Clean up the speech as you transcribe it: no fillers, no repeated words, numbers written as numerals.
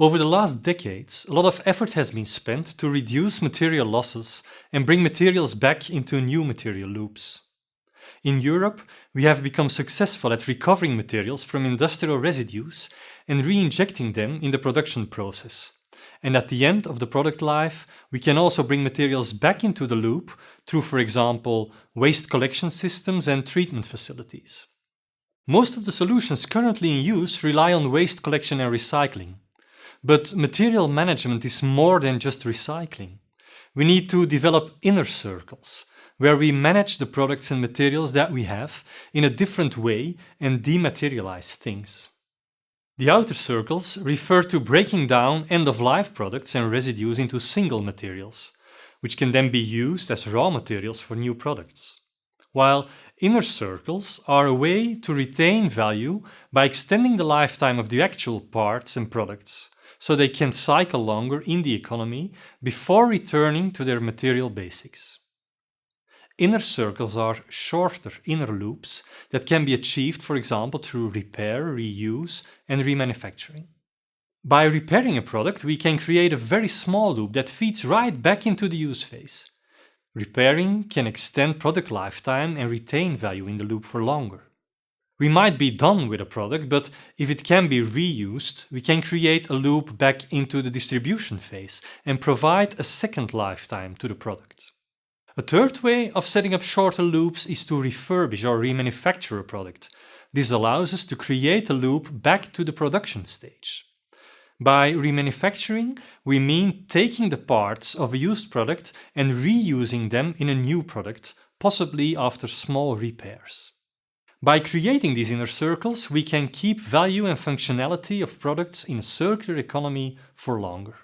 Over the last decades, a lot of effort has been spent to reduce material losses and bring materials back into new material loops. In Europe, we have become successful at recovering materials from industrial residues and re-injecting them in the production process. And at the end of the product life, we can also bring materials back into the loop through, for example, waste collection systems and treatment facilities. Most of the solutions currently in use rely on waste collection and recycling. But material management is more than just recycling. We need to develop inner circles, where we manage the products and materials that we have in a different way and dematerialize things. The outer circles refer to breaking down end-of-life products and residues into single materials, which can then be used as raw materials for new products. While inner circles are a way to retain value by extending the lifetime of the actual parts and products, so they can cycle longer in the economy before returning to their material basics. Inner circles are shorter inner loops that can be achieved, for example, through repair, reuse, and remanufacturing. By repairing a product, we can create a very small loop that feeds right back into the use phase. Repairing can extend product lifetime and retain value in the loop for longer. We might be done with a product, but if it can be reused, we can create a loop back into the distribution phase and provide a second lifetime to the product. A third way of setting up shorter loops is to refurbish or remanufacture a product. This allows us to create a loop back to the production stage. By remanufacturing, we mean taking the parts of a used product and reusing them in a new product, possibly after small repairs. By creating these inner circles, we can keep value and functionality of products in a circular economy for longer.